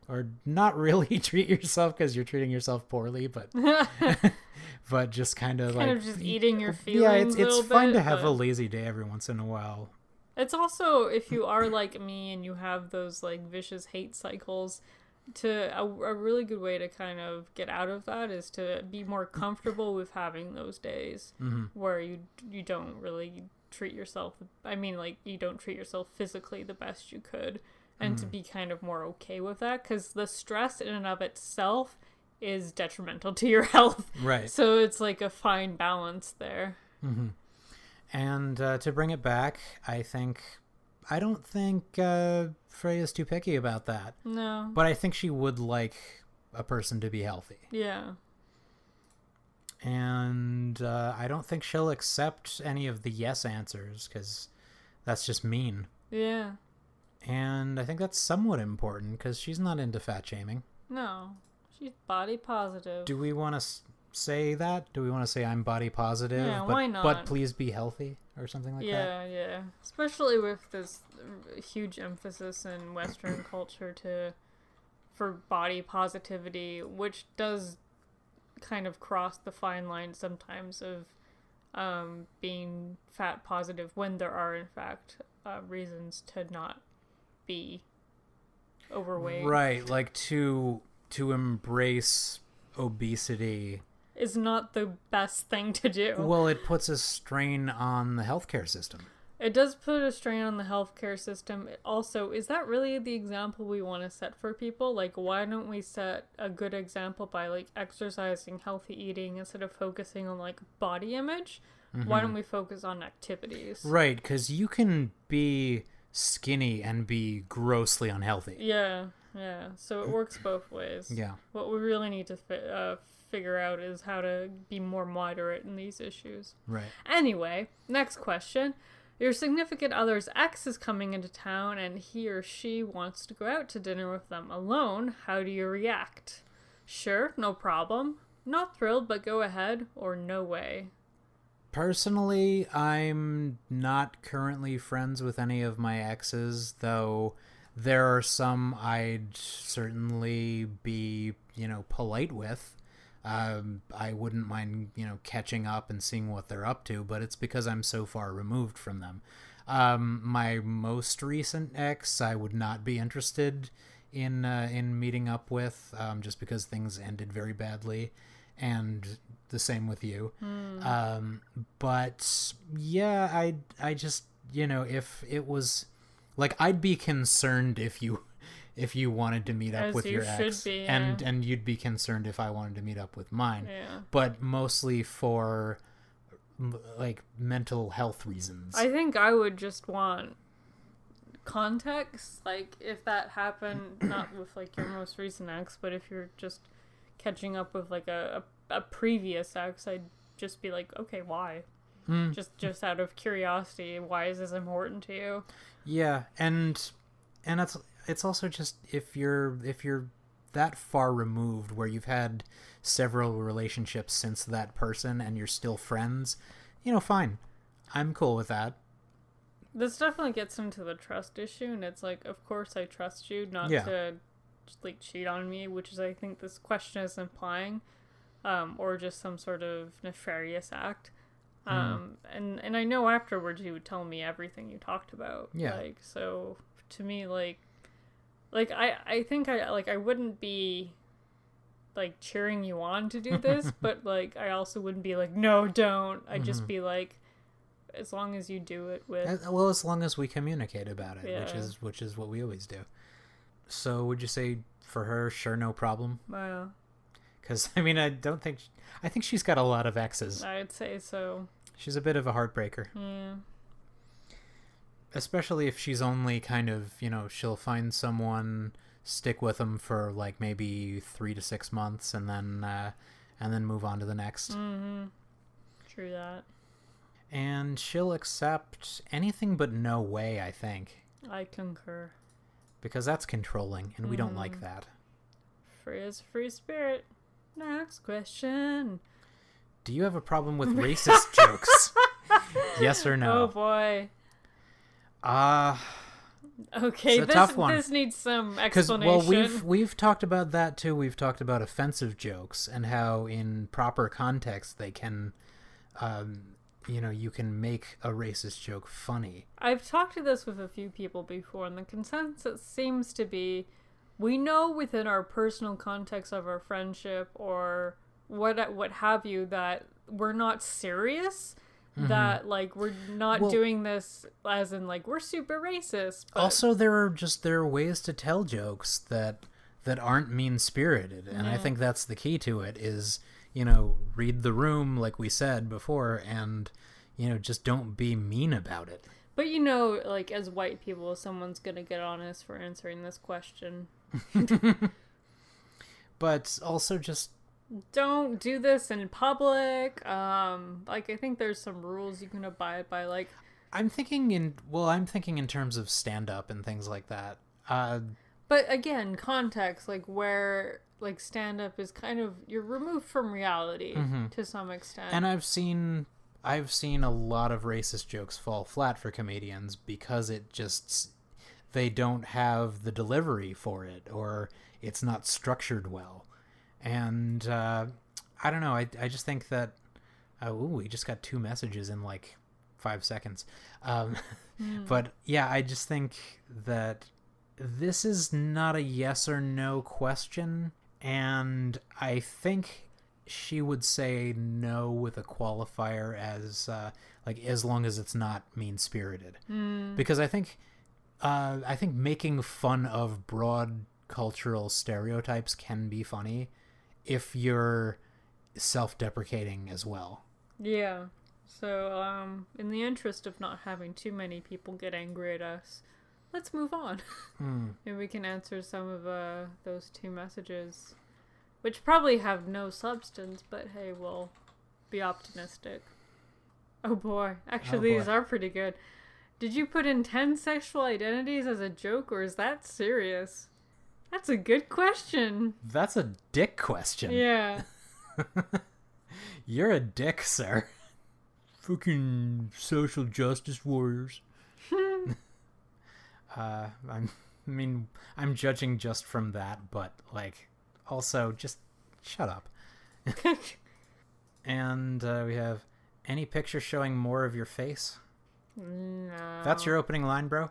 or not really treat yourself because you're treating yourself poorly, but but just kind of Kind like of just eating your yeah, feelings a it's little fun bit, to have a but lazy day every once in a while. it's also, if you are like me and you have those, like, vicious hate cycles, a really good way to kind of get out of that is to be more comfortable with having those days where you don't really treat yourself, I mean, like, you don't treat yourself physically the best you could, and to be kind of more okay with that, because the stress in and of itself is detrimental to your health. Right. So it's like a fine balance there. And to bring it back, I don't think Freyja's too picky about that. No. But I think she would like a person to be healthy. Yeah. And I don't think she'll accept any of the yes answers, because that's just mean. Yeah. And I think that's somewhat important, because she's not into fat shaming. No. She's body positive. Do we want to say that? Do we want to say I'm body positive? Yeah, but, why not? But please be healthy, or something like that? Yeah, yeah. Especially with this huge emphasis in Western culture for body positivity, which does kind of cross the fine line sometimes of being fat positive when there are, in fact, reasons to not be overweight. Right, like to embrace obesity Is not the best thing to do. Well, it puts a strain on the healthcare system. It does put a strain on the healthcare system. Also, is that really the example we want to set for people? Like, why don't we set a good example by, like, exercising, healthy eating, instead of focusing on, like, body image? Why don't we focus on activities? Right, because you can be skinny and be grossly unhealthy. Yeah, yeah. So it works both ways. Yeah. What we really need to figure out is how to be more moderate in these issues. Right. Anyway, next question. Your significant other's ex is coming into town and he or she wants to go out to dinner with them alone. How do you react? Sure, no problem. Not thrilled, but go ahead, or no way. Personally, I'm not currently friends with any of my exes, though there are some I'd certainly be, polite with. I wouldn't mind, catching up and seeing what they're up to, but it's because I'm so far removed from them. My most recent ex, I would not be interested in meeting up with, just because things ended very badly, and the same with you. But yeah, I just, if it was like, I'd be concerned if you wanted to meet up As with you your should ex, be, yeah. and you'd be concerned if I wanted to meet up with mine. Yeah. But mostly for like mental health reasons. I think I would just want context. Like, if that happened, not with, like, your most recent ex, but if you're just catching up with, like, a a previous ex, I'd just be like, okay, why? Just out of curiosity, why is this important to you? Yeah, and it's also just if you're that far removed where you've had several relationships since that person and you're still friends, fine. I'm cool with that. This definitely gets into the trust issue, and it's like, of course I trust you not to like cheat on me, which is I think this question is implying, or just some sort of nefarious act. And I know afterwards you would tell me everything you talked about. Yeah. Like, so to me, like I think I wouldn't be like cheering you on to do this, but like I also wouldn't be like, no, don't. I'd just be like, as long as you do it with, as long as we communicate about it, which is what we always do. So would you say for her, sure, no problem? well, Because I mean, I think she's got a lot of exes. I'd say so. She's a bit of a heartbreaker. Yeah. Especially if she's only kind of, she'll find someone, stick with them for like maybe 3 to 6 months, and then move on to the next. True that. And she'll accept anything but no way, I think, I concur. because that's controlling, and we don't like that. Free as free spirit. Next question. Do you have a problem with racist jokes? Yes or Oh no? boy. Okay, It's a tough one. this needs some Because explanation. we've talked about that too. We've talked about offensive jokes and how in proper context they can, you can make a racist joke funny. I've talked to this with a few people before, and the consensus seems to be, we know within our personal context of our friendship or what have you, that we're not serious. That like we're not doing this as in like we're super racist. But Also, there are ways to tell jokes that aren't mean spirited, and I think that's the key to it. Is read the room like we said before, and just don't be mean about it. But like as white people, someone's gonna get on us for answering this question. But also just Don't do this in public. Like I think there's some rules you can abide by. Like I'm thinking in terms of stand up and things like that. But again, context, like where like stand up is kind of you're removed from reality to some extent. And I've seen a lot of racist jokes fall flat for comedians because they don't have the delivery for it, or it's not structured well. And I don't know. I just think that we just got 2 messages in like 5 seconds. But yeah, I just think that this is not a yes or no question, and I think she would say no with a qualifier as as long as it's not mean spirited, because I think making fun of broad cultural stereotypes can be funny if you're self-deprecating as well. Yeah. So, in the interest of not having too many people get angry at us, let's move on. And we can answer some of those 2 messages, which probably have no substance, but hey, we'll be optimistic. Oh boy. Actually, these are pretty good. Did you put in 10 sexual identities as a joke, or is that serious? That's a good question. That's a dick question. Yeah. You're a dick, sir. Fucking social justice warriors. I'm judging just from that, but like, also just shut up. And we have any picture showing more of your face. No. That's your opening line, bro.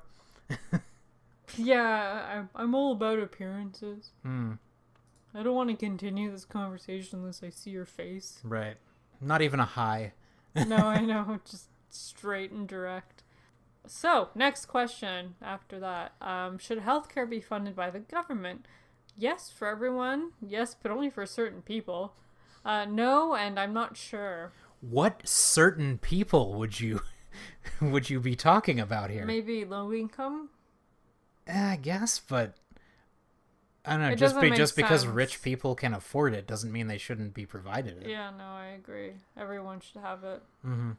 Yeah, I'm all about appearances. I don't want to continue this conversation unless I see your face. Right. Not even a hi. No, I know. Just straight and direct. So, next question after that. Should healthcare be funded by the government? Yes, for everyone. Yes, but only for certain people. No, and I'm not sure. What certain people would you be talking about here? Maybe low income? I guess, but I don't know. It Just doesn't make just because sense. rich people can afford it doesn't mean they shouldn't be provided it. Yeah, no, I agree. Everyone should have it. Mm-hmm.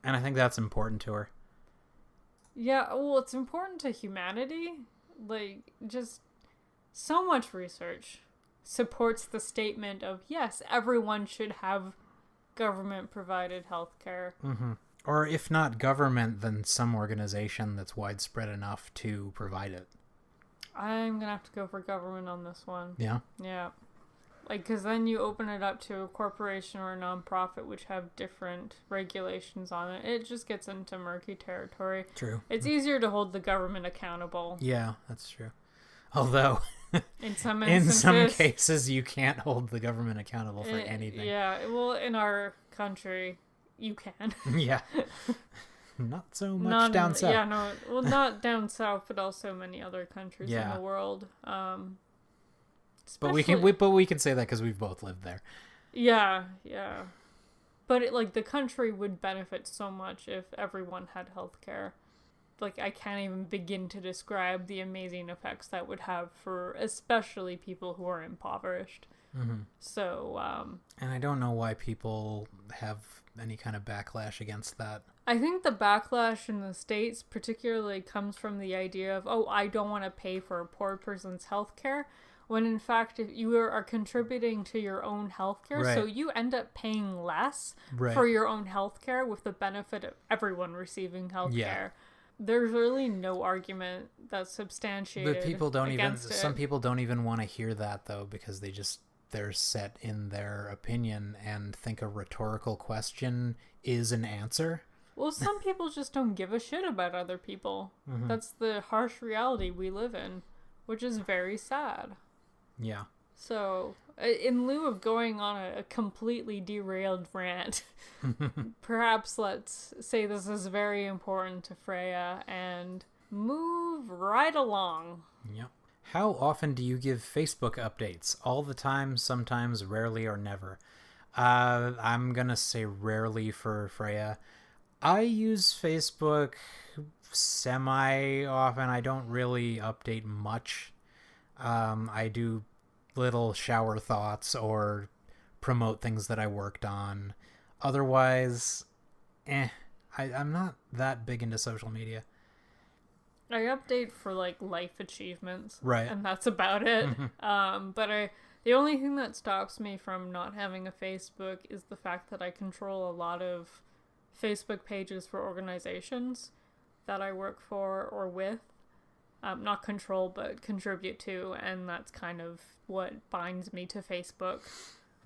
And I think that's important to her. Yeah, well, it's important to humanity. Like, just so much research supports the statement of, yes, everyone should have government-provided healthcare. Mm-hmm. Or if not government, then some organization that's widespread enough to provide it. I'm gonna have to go for government on this one. Yeah? Yeah. Like, because then you open it up to a corporation or a nonprofit which have different regulations on it. It just gets into murky territory. True. It's easier to hold the government accountable. Yeah, that's true. Although, In some in instances. some cases, you can't hold the government accountable for anything. Yeah, well, in our country, you can. Yeah. Not so much Not down in- south. Yeah, no, well, not down south, but also many other countries in Yeah. the world. But we can say that because we've both lived there. Yeah, yeah. But like the country would benefit so much if everyone had healthcare. Like I can't even begin to describe the amazing effects that would have for especially people who are impoverished. Mm-hmm. So, And I don't know why people have any kind of backlash against that. I think the backlash in the States particularly comes from the idea of, oh, I don't want to pay for a poor person's healthcare. When in fact, if you are contributing to your own healthcare, so Right. you end up paying less Right. for your own healthcare with the benefit of everyone receiving healthcare. Yeah. There's really no argument that's substantiated. But people don't even. against it. Some people don't even want to hear that though, because they're set in their opinion and think a rhetorical question is an answer. Well, some people just don't give a shit about other people. Mm-hmm. That's the harsh reality we live in, which is very sad. Yeah. So, in lieu of going on a completely derailed rant, perhaps let's say this is very important to Freyja and move right along. Yep. How often do you give Facebook updates? All the time, sometimes, rarely, or never? I'm gonna say rarely for Freyja. I use Facebook semi-often. I don't really update much. I do little shower thoughts or promote things that I worked on. Otherwise, I'm not that big into social media. I update for like life achievements, Right. and that's about it. But the only thing that stops me from not having a Facebook is the fact that I control a lot of Facebook pages for organizations that I work for or with. Not control, but contribute to, and that's kind of what binds me to Facebook.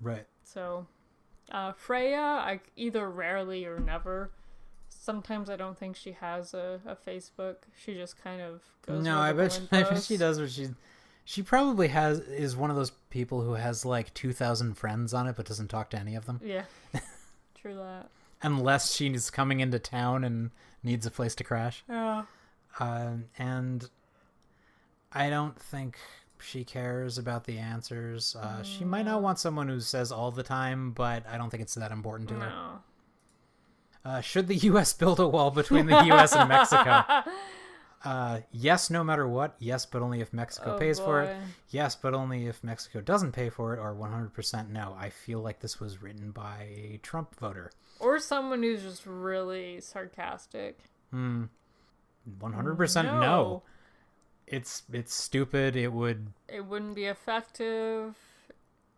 Right. So, Freyja, I either rarely or never. Sometimes I don't think she has a Facebook. She just kind of goes. No, where I the bet wind she blows. does what she probably is one of those people who has like 2,000 friends on it but doesn't talk to any of them. Yeah, true that. Unless she's coming into town and needs a place to crash. Yeah. And I don't think she cares about the answers. She might not want someone who says all the time, but I don't think it's that important to her. No. Should the U.S. build a wall between the U.S. and Mexico? Yes, no matter what. Yes, but only if Mexico Oh, pays for it. boy. Yes, but only if Mexico doesn't pay for it, or 100% no. I feel like this was written by a Trump voter. Or someone who's just really sarcastic. 100% no. It's stupid. It wouldn't be effective.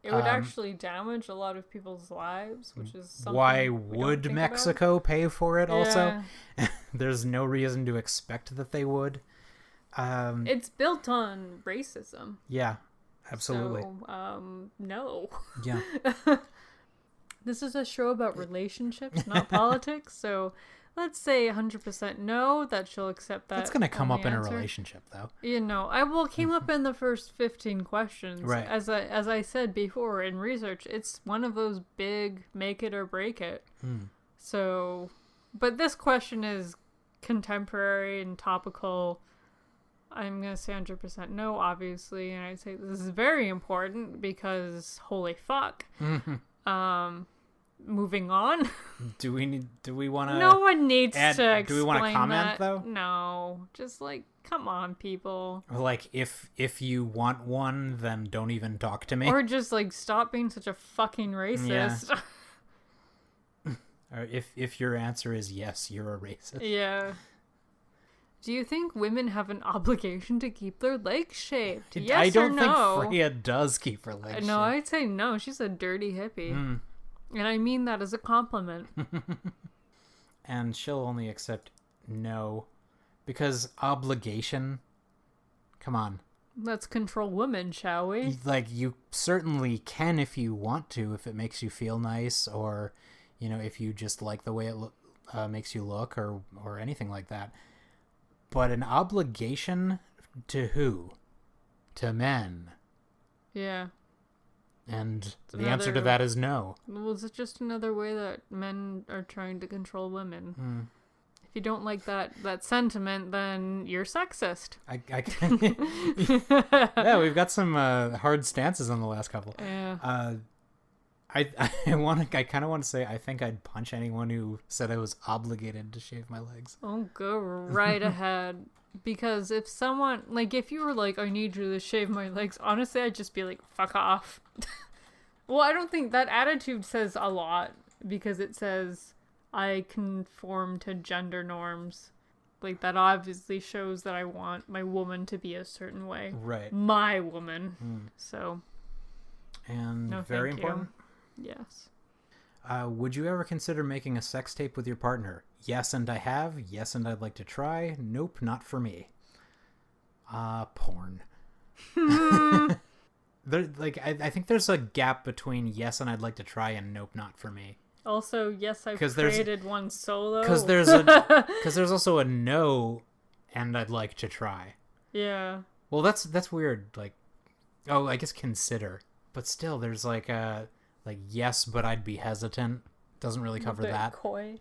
It would actually damage a lot of people's lives, which is something why we don't would think Mexico pay for it about. also? Yeah. There's no reason to expect that they would. It's built on racism. Yeah, absolutely. So, no. Yeah. This is a show about relationships, not politics. So let's say 100% no, that she'll accept that. That's going to come only up in a answer. relationship, though. You know, came up in the first 15 questions. Right. As I said before in research, it's one of those big make it or break it. So, but this question is contemporary and topical. I'm going to say 100% no, obviously. And I'd say this is very important because holy fuck. moving on. Do we want to? No one needs to explain do we want to comment that. though? No, just like, come on, people. Or like, if you want one, then don't even talk to me. Or just like, stop being such a fucking racist. Or if your answer is yes, you're a racist. Yeah. Do you think women have an obligation to keep their legs shaved? Yes I don't or no? think Freyja does keep her legs No, shaved. I'd say no. She's a dirty hippie. And I mean that as a compliment. And she'll only accept no. Because obligation... Come on. Let's control women, shall we? Like, you certainly can if you want to, if it makes you feel nice, or, you know, if you just like the way it makes you look, or anything like that. But an obligation to who? To men. Yeah. And the answer to that is no. Well, it's just another way that men are trying to control women. If you don't like that sentiment, then you're sexist. Yeah, we've got some hard stances on the last couple. Yeah. I kind of want to say I think I'd punch anyone who said I was obligated to shave my legs. Oh, go right ahead. Because if someone, like, if you were like, I need you to shave my legs, honestly, I'd just be like, fuck off. Well, I don't think that attitude says a lot, because it says, I conform to gender norms. Like, that obviously shows that I want my woman to be a certain way. Right. My woman. So. And No, very thank you. important. Yes. Would you ever consider making a sex tape with your partner? Yes, and I have. Yes, and I'd like to try. Nope, not for me. Porn. I think there's a gap between yes, and I'd like to try, and nope, not for me. Also, yes, I've 'Cause there's- created one solo. Because there's also a no, and I'd like to try. Yeah. Well, that's weird. Like, oh, I guess consider, but still, there's like yes, but I'd be hesitant. Doesn't really cover A bit that. coy.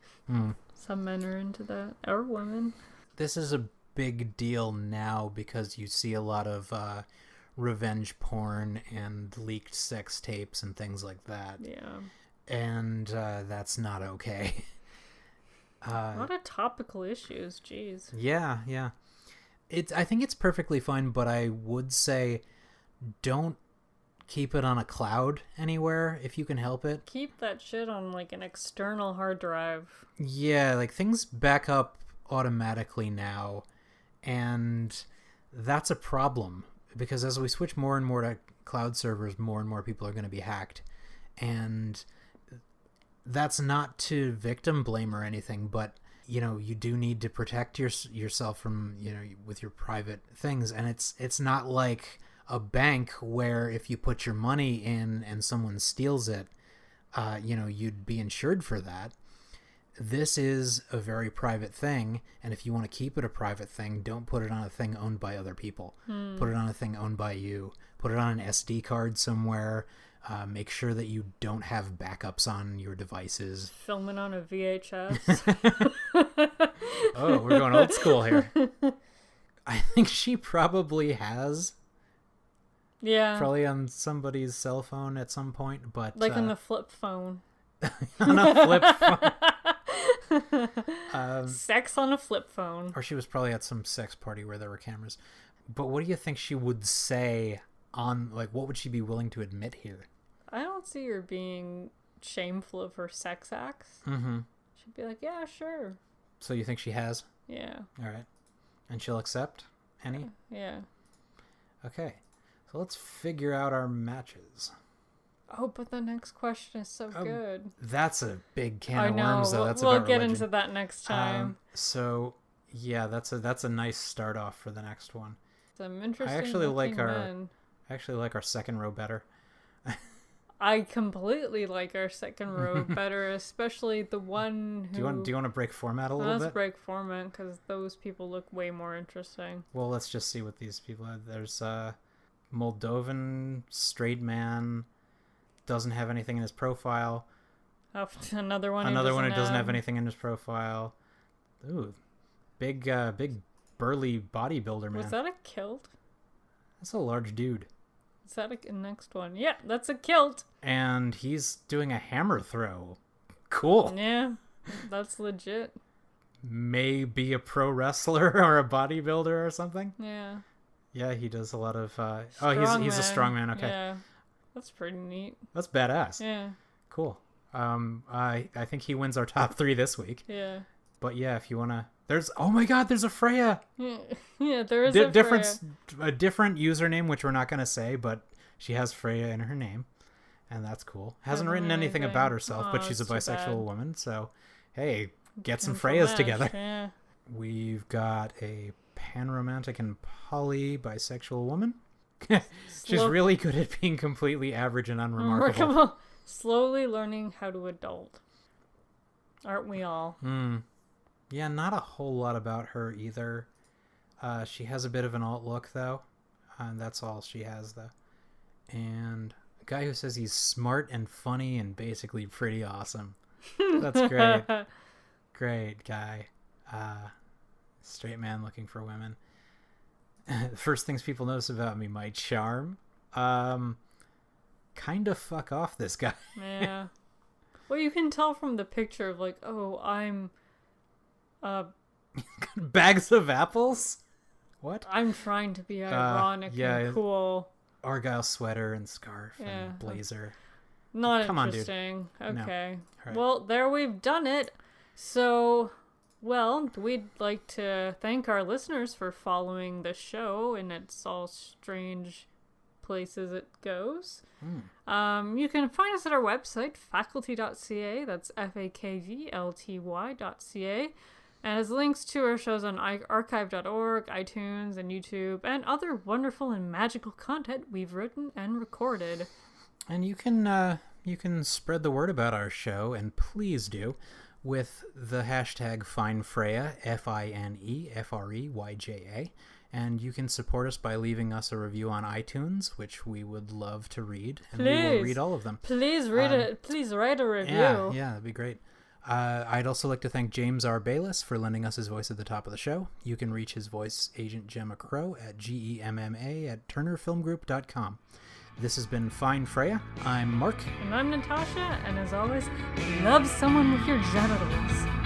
Some men are into that. Or women. This is a big deal now because you see a lot of revenge porn and leaked sex tapes and things like that. Yeah. And that's not okay. A lot of topical issues. Jeez. Yeah. I think it's perfectly fine, but I would say don't keep it on a cloud anywhere if you can help it. Keep that shit on like an external hard drive. Yeah, like things back up automatically now, and that's a problem because as we switch more and more to cloud servers, more and more people are going to be hacked. And that's not to victim blame or anything, but you know, you do need to protect yourself from, you know, with your private things. And it's not like a bank where if you put your money in and someone steals it, you know, you'd be insured for that. This is a very private thing, and if you want to keep it a private thing, don't put it on a thing owned by other people. Put it on a thing owned by you. Put it on an SD card somewhere. Make sure that you don't have backups on your devices. Film it on a VHS. Oh, we're going old school here. I think she probably has. Yeah. Probably on somebody's cell phone at some point, but Like on the flip phone. on a flip phone. Sex on a flip phone. Or she was probably at some sex party where there were cameras. But what do you think she would say on, like, what would she be willing to admit here? I don't see her being shameful of her sex acts. Mm-hmm. She'd be like, yeah, sure. So you think she has? Yeah. All right. And she'll accept any? Yeah. Okay. So let's figure out our matches. Oh, but the next question is so good. That's a big can I of know. worms, though. That's we'll about get religion. into that next time. So, yeah, that's a nice start off for the next one. Some interesting I actually like men. our second row better. I completely like our second row better, especially the one who... Do you want to break format a little Let's bit? break format, because those people look way more interesting. Well, let's just see what these people are. There's Moldovan straight man, doesn't have anything in his profile. Oh, another one. Who doesn't have anything in his profile. Ooh, big burly bodybuilder man. Was that a kilt? That's a large dude. Is that a next one? Yeah, that's a kilt. And he's doing a hammer throw. Cool. Yeah, that's legit. May be a pro wrestler or a bodybuilder or something. Yeah. Yeah, he does a lot of. he's a Strongman. strongman. Okay, Yeah, that's pretty neat. that's badass. Yeah, Cool. I think he wins our top 3 this week. yeah, But yeah, if you wanna, there's oh my god, there's a Freyja. yeah. There is a different Freyja. a different username, which we're not gonna say, but she has Freyja in her name, and that's cool. Hasn't written anything about herself, but she's a it's too bisexual bad. woman. So, hey, get some Simple Freyjas match, together. Yeah. We've got a panromantic and poly bisexual woman. She's Slow- really good at being completely average and unremarkable. Remarkable. Slowly learning how to adult. Aren't we all? Yeah, not a whole lot about her either. She has a bit of an alt look, though. And that's all she has, though. And a guy who says he's smart and funny and basically pretty awesome. That's great. Great guy. Straight man looking for women. First things people notice about me, my charm. Kind of fuck off this guy. Yeah. Well, you can tell from the picture of like, oh, I'm Bags of apples? What? I'm trying to be ironic yeah, and cool. Argyle sweater and scarf Yeah. and blazer. Not Come on, dude. interesting. No. Okay. All right. Well, there we've done it. So, well, we'd like to thank our listeners for following the show in its all strange places it goes. You can find us at our website, faculty.ca. That's fakvlty.ca. And has links to our shows on archive.org, iTunes, and YouTube, and other wonderful and magical content we've written and recorded. And you can spread the word about our show, and please do, with the hashtag FineFreyja, FineFreyja. And you can support us by leaving us a review on iTunes, which we would love to read, and we will Please. read all of them. Please read it. Please write a review. Yeah, that'd be great. I'd also like to thank James R. Bayless for lending us his voice at the top of the show. You can reach his voice agent Gemma Crow at GEMMA@turnerfilmgroup.com. This has been Fine Freyja. I'm Mark. And I'm Natasha, and as always, love someone with your genitals.